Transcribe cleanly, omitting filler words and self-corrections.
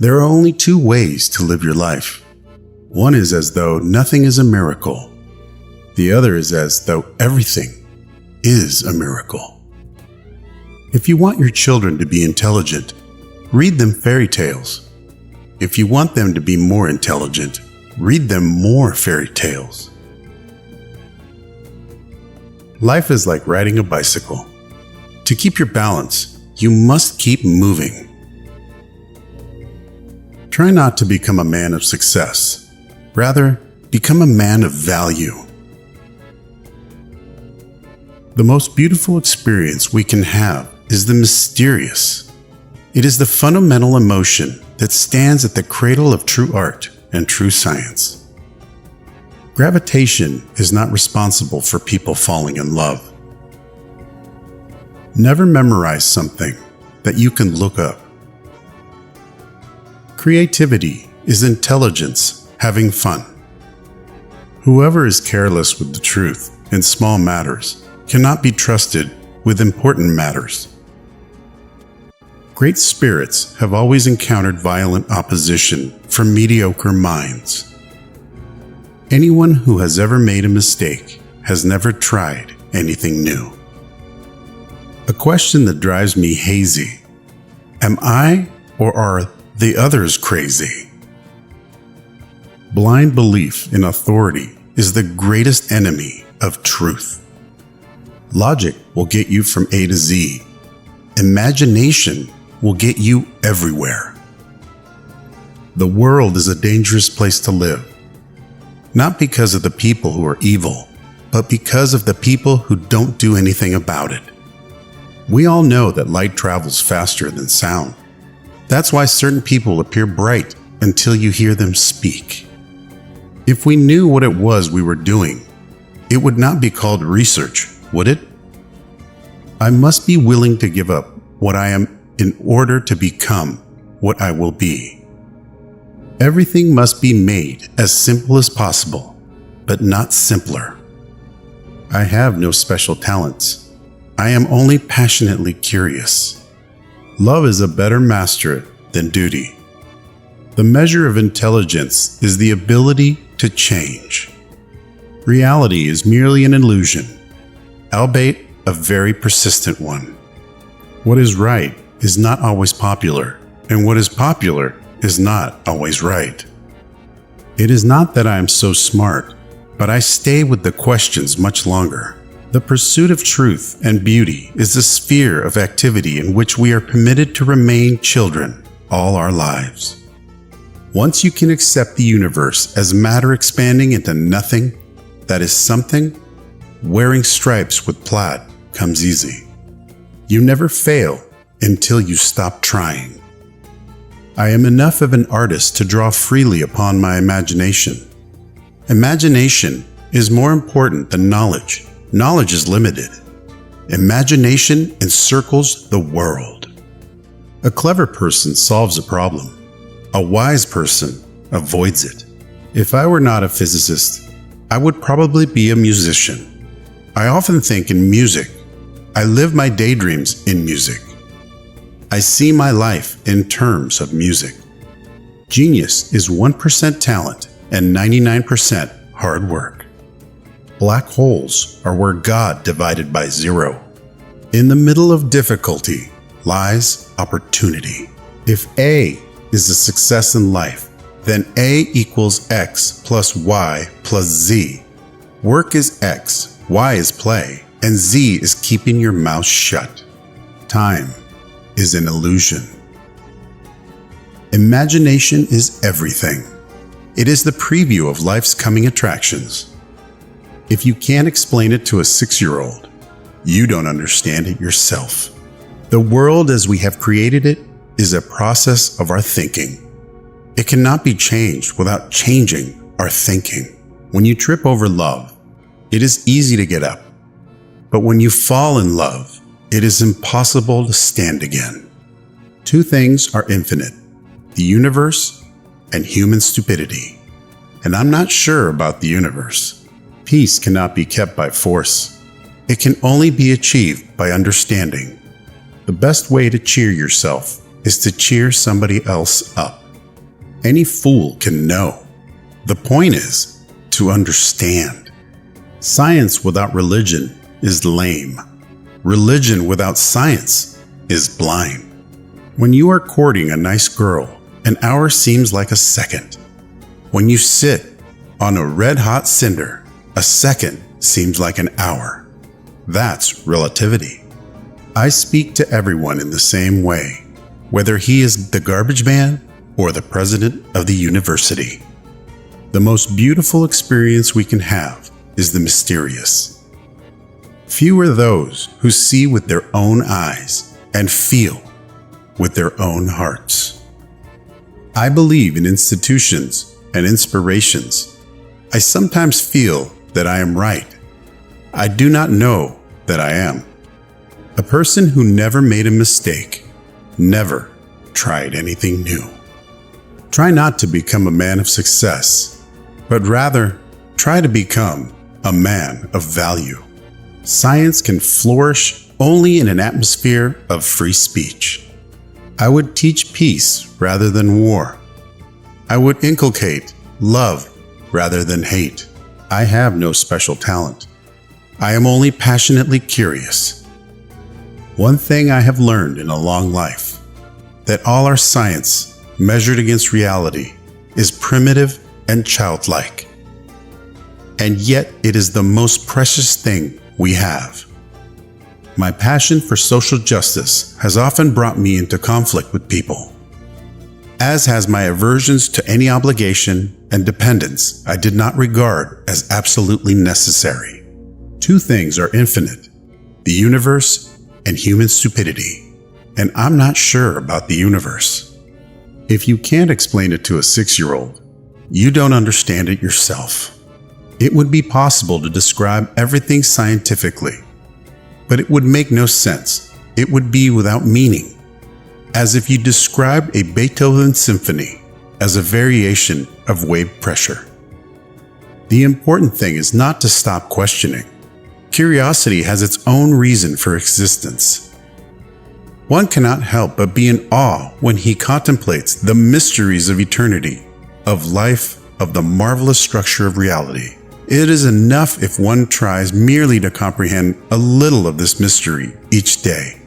There are only two ways to live your life. One is as though nothing is a miracle. The other is as though everything is a miracle. If you want your children to be intelligent, read them fairy tales. If you want them to be more intelligent, read them more fairy tales. Life is like riding a bicycle. To keep your balance, you must keep moving. Try not to become a man of success. Rather, become a man of value. The most beautiful experience we can have is the mysterious. It is the fundamental emotion that stands at the cradle of true art and true science. Gravitation is not responsible for people falling in love. Never memorize something that you can look up. Creativity is intelligence having fun. Whoever is careless with the truth in small matters cannot be trusted with important matters. Great spirits have always encountered violent opposition from mediocre minds. Anyone who has ever made a mistake has never tried anything new. A question that drives me hazy: am I or are the others crazy? Blind belief in authority is the greatest enemy of truth. Logic will get you from A to Z. Imagination will get you everywhere. The world is a dangerous place to live, not because of the people who are evil, but because of the people who don't do anything about it. We all know that light travels faster than sound. That's why certain people appear bright until you hear them speak. If we knew what it was we were doing, it would not be called research, would it? I must be willing to give up what I am in order to become what I will be. Everything must be made as simple as possible, but not simpler. I have no special talents. I am only passionately curious. Love is a better master than duty. The measure of intelligence is the ability to change. Reality is merely an illusion, albeit a very persistent one. What is right is not always popular, and what is popular is not always right. It is not that I am so smart, but I stay with the questions much longer. The pursuit of truth and beauty is a sphere of activity in which we are permitted to remain children all our lives. Once you can accept the universe as matter expanding into nothing that is something, wearing stripes with plaid comes easy. You never fail until you stop trying. I am enough of an artist to draw freely upon my imagination. Imagination is more important than knowledge. Knowledge is limited. Imagination encircles the world. A clever person solves a problem. A wise person avoids it. If I were not a physicist, I would probably be a musician. I often think in music. I live my daydreams in music. I see my life in terms of music. Genius is 1% talent and 99% hard work. Black holes are where God divided by zero. In the middle of difficulty lies opportunity. If A is a success in life, then A equals X plus Y plus Z. Work is X, Y is play, and Z is keeping your mouth shut. Time is an illusion. Imagination is everything. It is the preview of life's coming attractions. If you can't explain it to a 6-year-old, you don't understand it yourself. The world as we have created it is a process of our thinking. It cannot be changed without changing our thinking. When you trip over love, it is easy to get up. But when you fall in love, it is impossible to stand again. Two things are infinite: the universe and human stupidity. And I'm not sure about the universe. Peace cannot be kept by force. It can only be achieved by understanding. The best way to cheer yourself is to cheer somebody else up. Any fool can know. The point is to understand. Science without religion is lame. Religion without science is blind. When you are courting a nice girl, an hour seems like a second. When you sit on a red-hot cinder, a second seems like an hour. That's relativity. I speak to everyone in the same way, whether he is the garbage man or the president of the university. The most beautiful experience we can have is the mysterious. Few are those who see with their own eyes and feel with their own hearts. I believe in institutions and inspirations. I sometimes feel that I am right. I do not know that I am. A person who never made a mistake never tried anything new. Try not to become a man of success, but rather try to become a man of value. Science can flourish only in an atmosphere of free speech. I would teach peace rather than war. I would inculcate love rather than hate. I have no special talent. I am only passionately curious. One thing I have learned in a long life, that all our science measured against reality is primitive and childlike. And yet it is the most precious thing we have. My passion for social justice has often brought me into conflict with people, as has my aversions to any obligation and dependence I did not regard as absolutely necessary. Two things are infinite: the universe and human stupidity, and I'm not sure about the universe. If you can't explain it to a 6-year-old, you don't understand it yourself. It would be possible to describe everything scientifically, but it would make no sense. It would be without meaning, as if you described a Beethoven symphony as a variation of wave pressure. The important thing is not to stop questioning. Curiosity has its own reason for existence. One cannot help but be in awe when he contemplates the mysteries of eternity, of life, of the marvelous structure of reality. It is enough if one tries merely to comprehend a little of this mystery each day.